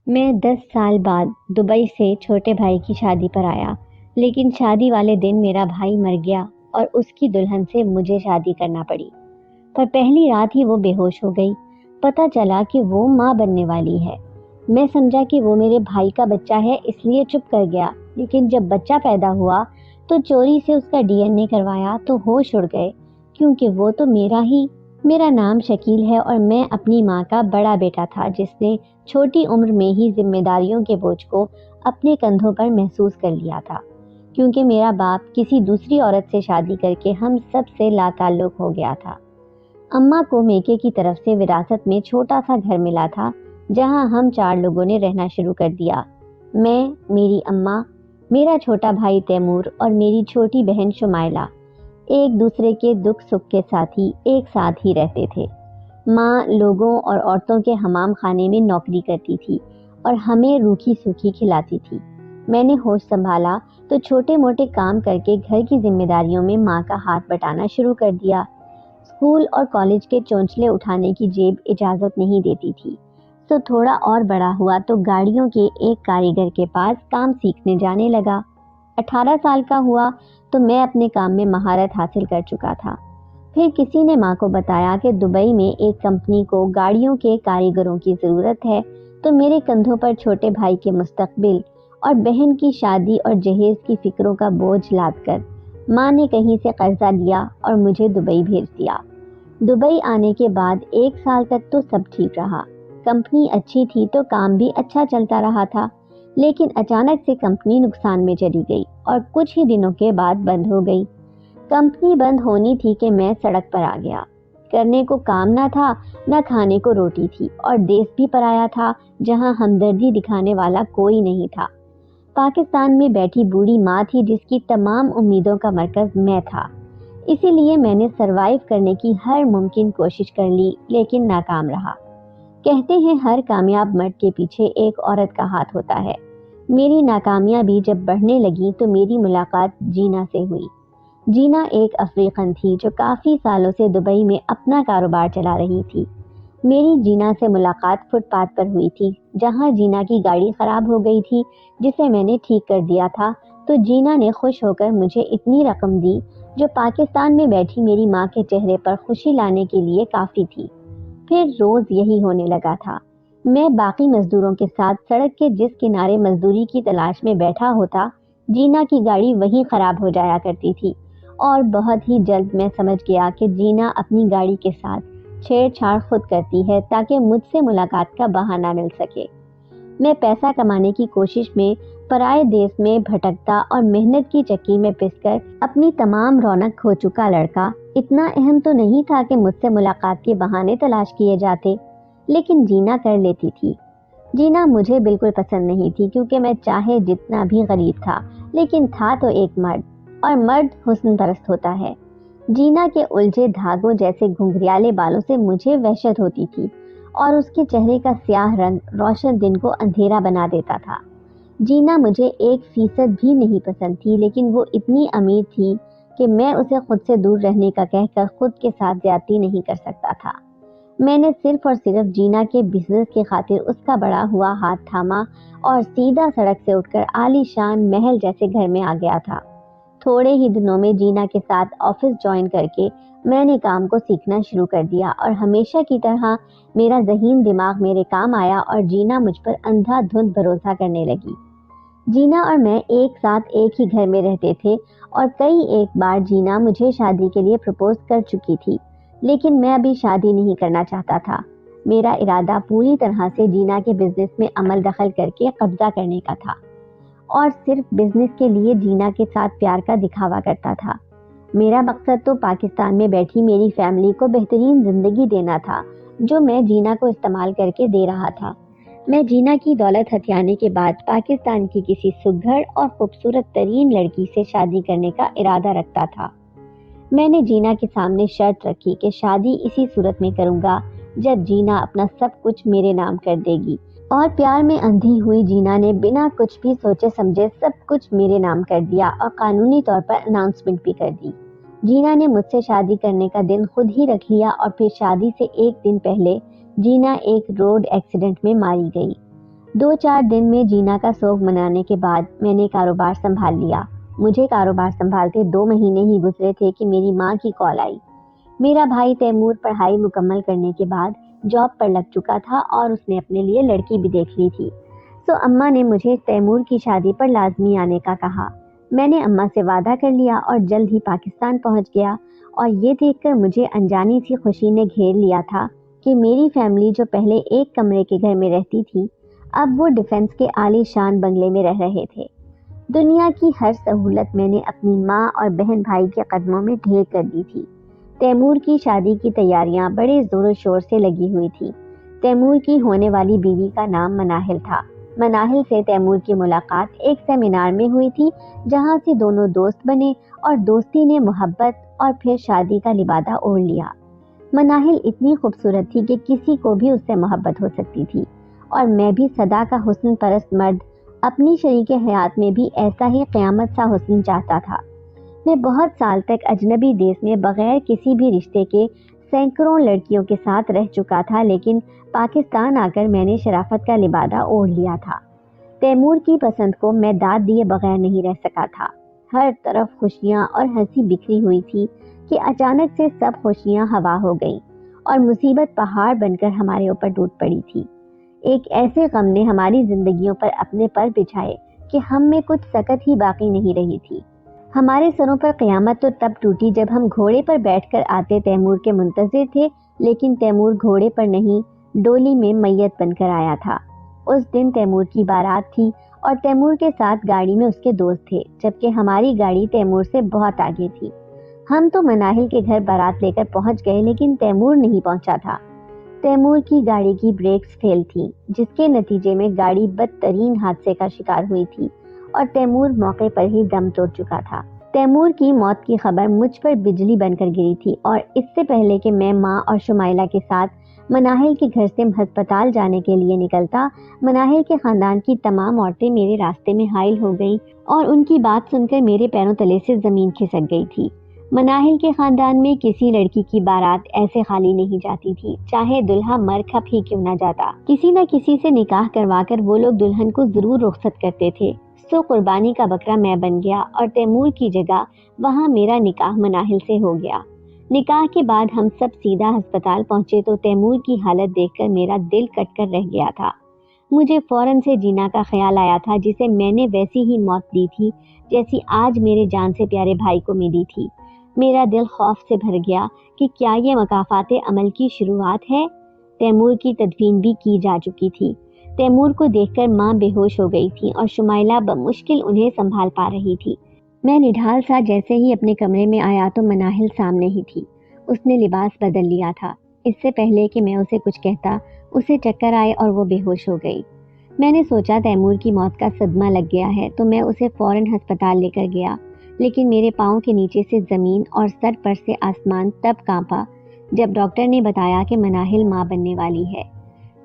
میں 10 سال بعد دبئی سے چھوٹے بھائی کی شادی پر آیا، لیکن شادی والے دن میرا بھائی مر گیا اور اس کی دلہن سے مجھے شادی کرنا پڑی۔ پر پہلی رات ہی وہ بے ہوش ہو گئی۔ پتہ چلا کہ وہ ماں بننے والی ہے۔ میں سمجھا کہ وہ میرے بھائی کا بچہ ہے، اس لیے چپ کر گیا، لیکن جب بچہ پیدا ہوا تو چوری سے اس کا DNA کروایا تو ہوش اڑ گئے، کیونکہ وہ تو میرا نام شکیل ہے اور میں اپنی ماں کا بڑا بیٹا تھا جس نے چھوٹی عمر میں ہی ذمہ داریوں کے بوجھ کو اپنے کندھوں پر محسوس کر لیا تھا، کیونکہ میرا باپ کسی دوسری عورت سے شادی کر کے ہم سب سے لا تعلق ہو گیا تھا۔ اماں کو میکے کی طرف سے وراثت میں چھوٹا سا گھر ملا تھا جہاں ہم 4 لوگوں نے رہنا شروع کر دیا۔ میں، میری اماں، میرا چھوٹا بھائی تیمور اور میری چھوٹی بہن شمائلہ ایک دوسرے کے دکھ سکھ کے ساتھی ایک ساتھ ہی رہتے تھے۔ ماں لوگوں اور عورتوں کے حمام خانے میں نوکری کرتی تھی اور ہمیں روکھی سوکھی کھلاتی تھی۔ میں نے ہوش سنبھالا تو چھوٹے موٹے کام کر کے گھر کی ذمہ داریوں میں ماں کا ہاتھ بٹانا شروع کر دیا۔ اسکول اور کالج کے چونچلے اٹھانے کی جیب اجازت نہیں دیتی تھی، تو تھوڑا اور بڑا ہوا تو گاڑیوں کے ایک کاریگر کے پاس کام سیکھنے جانے لگا۔ 18 سال کا ہوا تو میں اپنے کام میں مہارت حاصل کر چکا تھا۔ پھر کسی نے ماں کو بتایا کہ دبئی میں ایک کمپنی کو گاڑیوں کے کاریگروں کی ضرورت ہے، تو میرے کندھوں پر چھوٹے بھائی کے مستقبل اور بہن کی شادی اور جہیز کی فکروں کا بوجھ لاد کر ماں نے کہیں سے قرضہ لیا اور مجھے دبئی بھیج دیا۔ دبئی آنے کے بعد 1 سال تک تو سب ٹھیک رہا، کمپنی اچھی تھی تو کام بھی اچھا چلتا رہا تھا، لیکن اچانک سے کمپنی نقصان میں چلی گئی اور کچھ ہی دنوں کے بعد بند ہو گئی۔ کمپنی بند ہونی تھی کہ میں سڑک پر آ گیا۔ کرنے کو کام نہ تھا، نہ کھانے کو روٹی تھی، اور دیس بھی پرایا تھا جہاں ہمدردی دکھانے والا کوئی نہیں تھا۔ پاکستان میں بیٹھی بوڑھی ماں تھی جس کی تمام امیدوں کا مرکز میں تھا۔ اسی لیے میں نے سروائیو کرنے کی ہر ممکن کوشش کر لی، لیکن ناکام رہا۔ کہتے ہیں ہر کامیاب مرد کے پیچھے ایک عورت کا ہاتھ ہوتا ہے۔ میری ناکامیاں بھی جب بڑھنے لگیں تو میری ملاقات جینا سے ہوئی۔ جینا ایک افریقن تھی جو کافی سالوں سے دبئی میں اپنا کاروبار چلا رہی تھی۔ میری جینا سے ملاقات فٹ پاتھ پر ہوئی تھی، جہاں جینا کی گاڑی خراب ہو گئی تھی جسے میں نے ٹھیک کر دیا تھا، تو جینا نے خوش ہو کر مجھے اتنی رقم دی جو پاکستان میں بیٹھی میری ماں کے چہرے پر خوشی لانے کے لیے کافی تھی۔ پھر روز یہی ہونے لگا تھا۔ میں باقی مزدوروں کے ساتھ سڑک کے جس کنارے مزدوری کی تلاش میں بیٹھا ہوتا، جینا کی گاڑی وہیں خراب ہو جایا کرتی تھی، اور بہت ہی جلد میں سمجھ گیا کہ جینا اپنی گاڑی کے ساتھ چھیڑ چھاڑ خود کرتی ہے تاکہ مجھ سے ملاقات کا بہانہ مل سکے۔ میں پیسہ کمانے کی کوشش میں پرائے دیس میں بھٹکتا اور محنت کی چکی میں پس کر اپنی تمام رونق کھو چکا لڑکا اتنا اہم تو نہیں تھا کہ مجھ سے ملاقات کے بہانے تلاش کیے جاتے، لیکن جینا کر لیتی تھی۔ جینا مجھے بالکل پسند نہیں تھی، کیونکہ میں چاہے جتنا بھی غریب تھا لیکن تھا تو ایک مرد، اور مرد حسن پرست ہوتا ہے۔ جینا کے الجھے دھاگوں جیسے گھنگریالے بالوں سے مجھے وحشت ہوتی تھی، اور اس کے چہرے کا سیاہ رنگ روشن دن کو اندھیرا بنا دیتا تھا۔ جینا مجھے 1% بھی نہیں پسند تھی، لیکن وہ اتنی امیر تھی کہ میں اسے خود سے دور رہنے کا کہہ کر خود کے ساتھ زیادتی نہیں کر سکتا تھا۔ میں نے صرف اور صرف جینا کے بزنس کی خاطر اس کا بڑا ہوا ہاتھ تھاما اور سیدھا سڑک سے اٹھ کر عالی شان محل جیسے گھر میں آ گیا تھا۔ تھوڑے ہی دنوں میں جینا کے ساتھ آفس جوائن کر کے میں نے کام کو سیکھنا شروع کر دیا، اور ہمیشہ کی طرح میرا ذہین دماغ میرے کام آیا اور جینا مجھ پر اندھا دھند بھروسہ کرنے لگی۔ جینا اور میں ایک ساتھ ایک ہی گھر میں رہتے تھے، اور کئی ایک بار جینا مجھے شادی کے لیے پرپوز کر چکی تھی، لیکن میں ابھی شادی نہیں کرنا چاہتا تھا۔ میرا ارادہ پوری طرح سے جینا کے بزنس میں عمل دخل کر کے قبضہ کرنے کا تھا، اور صرف بزنس کے لیے جینا کے ساتھ پیار کا دکھاوا کرتا تھا۔ میرا مقصد تو پاکستان میں بیٹھی میری فیملی کو بہترین زندگی دینا تھا، جو میں جینا کو استعمال کر کے دے رہا تھا۔ میں جینا کی دولت ہتھیانے کے بعد پاکستان کی کسی سگھڑ اور خوبصورت ترین لڑکی سے شادی کرنے کا ارادہ رکھتا تھا۔ میں نے جینا کے سامنے شرط رکھی کہ شادی اسی صورت میں کروں گا جب جینا اپنا سب کچھ میرے نام کر دے گی، اور پیار میں اندھی ہوئی جینا نے بنا کچھ بھی سوچے سمجھے سب کچھ میرے نام کر دیا، اور قانونی طور پر اناؤنسمنٹ بھی کر دی۔ جینا نے مجھ سے شادی کرنے کا دن خود ہی رکھ لیا، اور پھر شادی سے ایک دن پہلے جینا ایک روڈ ایکسیڈنٹ میں ماری گئی۔ 2-4 दिन में जीना का शौक मनाने के बाद मैंने कारोबार संभाल लिया। मुझे कारोबार संभालते 2 महीने ही गुजरे थे कि मेरी माँ की कॉल आई। मेरा भाई तैमूर पढ़ाई मुकम्मल करने के बाद जॉब पर लग चुका था और उसने अपने लिए लड़की भी देख ली थी। तो अम्मा ने मुझे तैमूर की शादी पर लाजमी आने का कहा। मैंने अम्मा से वादा कर लिया और जल्द ही पाकिस्तान पहुंच गया। और ये देखकर मुझे अनजानी सी खुशी ने घेर लिया था कि मेरी फैमिली जो पहले एक कमरे के घर में रहती थी, अब वो डिफेंस के आलीशान बंगले में रह रहे थे। दुनिया की हर सहूलत मैंने अपनी माँ और बहन भाई के कदमों में ढेर कर दी थी। तैमूर की शादी की तैयारियां बड़े जोरों शोर से लगी हुई थी। तैमूर की होने वाली बीवी का नाम मनाहिल था। मनाहिल से तैमूर की मुलाकात एक सेमिनार में हुई थी, जहां से दोनों दोस्त बने और दोस्ती ने मोहब्बत और फिर शादी का लिबादा ओढ़ लिया। मनाहिल इतनी खूबसूरत थी कि किसी को भी उससे मोहब्बत हो सकती थी, और मैं भी सदा का हुस्न परस्त मर्द अपनी शरीके हयात में भी ऐसा ही क़यामत सा हुस्न चाहता था। मैं बहुत साल तक अजनबी देश में बगैर किसी भी रिश्ते के सैकड़ों लड़कियों के साथ रह चुका था, लेकिन पाकिस्तान आकर मैंने शराफत का लिबादा ओढ़ लिया था। तैमूर की पसंद को मैं दाद दिए बगैर नहीं रह सका था। हर तरफ खुशियां और हंसी बिखरी हुई थी कि अचानक से सब खुशियां हवा हो गईं और मुसीबत पहाड़ बनकर हमारे ऊपर टूट पड़ी थी। एक ऐसे गम ने हमारी जिंदगियों पर अपने पर बिछाए कि हम में कुछ सकत ही बाकी नहीं रही थी। हमारे सरों पर क़यामत तो तब टूटी जब हम घोड़े पर बैठकर आते तैमूर के मुंतज़िर थे, लेकिन तैमूर घोड़े पर नहीं, डोली में मैयत बनकर आया था। उस दिन तैमूर की बारात थी और तैमूर के साथ गाड़ी में उसके दोस्त थे, जबकि हमारी गाड़ी तैमूर से बहुत आगे थी। हम तो मनाहिल के घर बारात लेकर पहुंच गए, लेकिन तैमूर नहीं पहुंचा था। तैमूर की गाड़ी की ब्रेक्स फेल थी, जिसके नतीजे में गाड़ी बदतरीन हादसे का शिकार हुई थी और तैमूर मौके पर ही दम तोड़ चुका था। तैमूर की मौत की खबर मुझ पर बिजली बनकर गिरी थी, और इससे पहले कि मैं माँ और शुमाइला के साथ मनाहिल के घर से अस्पताल जाने के लिए निकलता, मनाहिल के खानदान की तमाम औरतें मेरे रास्ते में हाइल हो गईं और उनकी बात सुनकर मेरे पैरों तले से जमीन खिसक गई थी। मनाहिल के खानदान में किसी लड़की की बारात ऐसे खाली नहीं जाती थी, चाहे दुल्हा मर खप ही क्यों न जाता। किसी न किसी से निकाह करवाकर वो लोग दुल्हन को जरूर रुखसत करते थे। सो कुर्बानी का बकरा मैं बन गया और तैमूर की जगह वहाँ मेरा निकाह मनाहिल से हो गया। निकाह के बाद हम सब सीधा अस्पताल पहुंचे तो तैमूर की हालत देखकर मेरा दिल कटकर रह गया था। मुझे फौरन से जीना का ख्याल आया था, जिसे मैंने वैसी ही मौत दी थी जैसी आज मेरे जान से प्यारे भाई को मिली थी। मेरा दिल खौफ से भर गया कि क्या ये मकाफाते अमल की शुरुआत है। तैमूर की तदफीन भी की जा चुकी थी। तैमूर को देखकर माँ बेहोश हो गई थी और शुमाइला बमुश्किल उन्हें संभाल पा रही थी। मैं निढाल सा जैसे ही अपने कमरे में आया तो मनाहिल सामने ही थी। उसने लिबास बदल लिया था। इससे पहले कि मैं उसे कुछ कहता, उसे चक्कर आए और वो बेहोश हो गई। मैंने सोचा तैमूर की मौत का सदमा लग गया है, तो मैं उसे फौरन अस्पताल लेकर गया, लेकिन मेरे पाँव के नीचे से जमीन और सर पर से आसमान तब कांपा जब डॉक्टर ने बताया कि मनाहिल माँ बनने वाली है।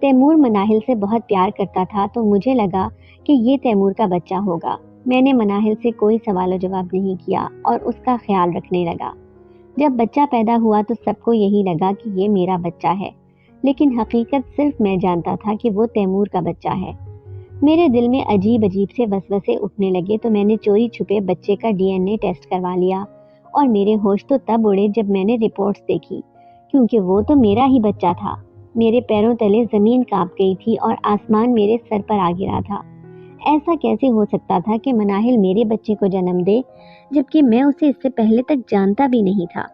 तैमूर मनाहिल से बहुत प्यार करता था, तो मुझे लगा कि ये तैमूर का बच्चा होगा। मैंने मनाहिल से कोई सवाल जवाब नहीं किया और उसका ख्याल रखने लगा। जब बच्चा पैदा हुआ तो सबको यही लगा कि ये मेरा बच्चा है, लेकिन हकीकत सिर्फ मैं जानता था कि वो तैमूर का बच्चा है। मेरे दिल में अजीब अजीब से वसवसे उठने लगे, तो मैंने चोरी छुपे बच्चे का डीएनए टेस्ट करवा लिया और मेरे होश तो तब उड़े जब मैंने रिपोर्ट्स देखी, क्योंकि वो तो मेरा ही बच्चा था। मेरे पैरों तले जमीन कांप गई थी और आसमान मेरे सर पर आ गिरा था। ऐसा कैसे हो सकता था कि मनाहिल मेरे बच्चे को जन्म दे, जबकि मैं उसे इससे पहले तक जानता भी नहीं था।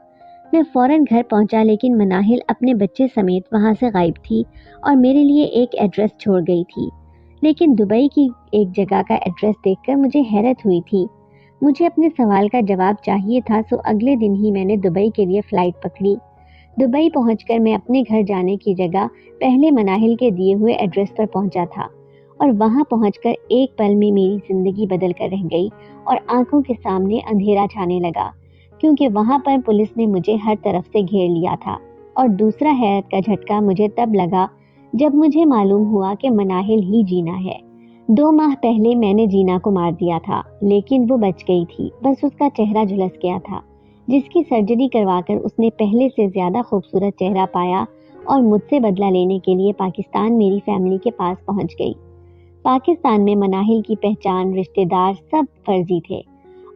मैं फौरन घर पहुंचा, लेकिन मनाहिल अपने बच्चे समेत वहां से गायब थी और मेरे लिए एक एड्रेस छोड़ गई थी। लेकिन दुबई की एक जगह का एड्रेस देखकर मुझे हैरत हुई थी। मुझे अपने सवाल का जवाब चाहिए था, सो अगले दिन ही मैंने दुबई के लिए फ़्लाइट पकड़ी। दुबई पहुंचकर मैं अपने घर जाने की जगह पहले मनाहिल के दिए हुए एड्रेस पर पहुंचा था, और वहां पहुंचकर एक पल में मेरी ज़िंदगी बदल कर रह गई और आंखों के सामने अंधेरा छाने लगा, क्योंकि वहां पर पुलिस ने मुझे हर तरफ से घेर लिया था। और दूसरा हैरत का झटका मुझे तब लगा जब मुझे मालूम हुआ कि मनाहिल ही जीना है। 2 माह पहले मैंने जीना को मार दिया था, लेकिन वो बच गई थी। बस उसका चेहरा झुलस गया था, जिसकी सर्जरी करवाकर उसने पहले से ज्यादा खूबसूरत चेहरा पाया और मुझसे बदला लेने के लिए पाकिस्तान मेरी फैमिली के पास पहुंच गई। पाकिस्तान में मनाहिल की पहचान, रिश्तेदार सब फर्जी थे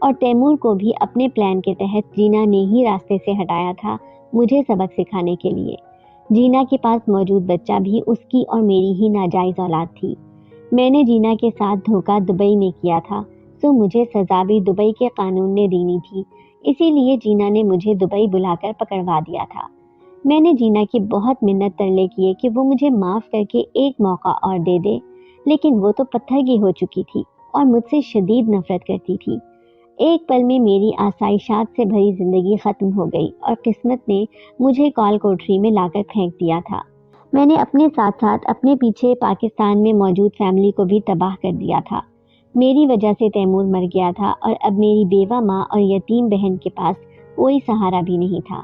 और तैमूर को भी अपने प्लान के तहत जीना ने ही रास्ते से हटाया था मुझे सबक सिखाने के लिए। जीना के पास मौजूद बच्चा भी उसकी और मेरी ही नाजायज औलाद थी। मैंने जीना के साथ धोखा दुबई में किया था, तो मुझे सजा भी दुबई के कानून ने देनी थी। इसीलिए जीना ने मुझे दुबई बुलाकर पकड़वा दिया था। मैंने जीना की बहुत मिन्नत तरले किए कि वो मुझे माफ करके एक मौका और दे दे, लेकिन वो तो पत्थर की हो चुकी थी और मुझसे शदीद नफरत करती थी। एक पल में मेरी आसाइशात से भरी जिंदगी खत्म हो गई और किस्मत ने मुझे कॉल कोठरी में लाकर फेंक दिया था। मैंने अपने साथ साथ अपने पीछे पाकिस्तान में मौजूद फैमिली को भी तबाह कर दिया था। मेरी वजह से तैमूर मर गया था और अब मेरी बेवा माँ और यतीम बहन के पास कोई सहारा भी नहीं था।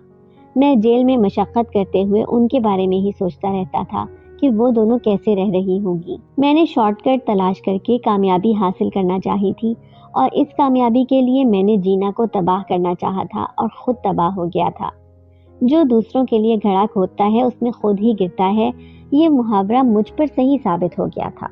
मैं जेल में मशक्कत करते हुए उनके बारे में ही सोचता रहता था कि वो दोनों कैसे रह रही होंगी। मैंने शॉर्टकट तलाश करके कामयाबी हासिल करना चाही थी और इस कामयाबी के लिए मैंने जीना को तबाह करना चाहा था और खुद तबाह हो गया था। जो दूसरों के लिए घड़ा खोदता है उसमें खुद ही गिरता है, ये मुहावरा मुझ पर सही साबित हो गया था।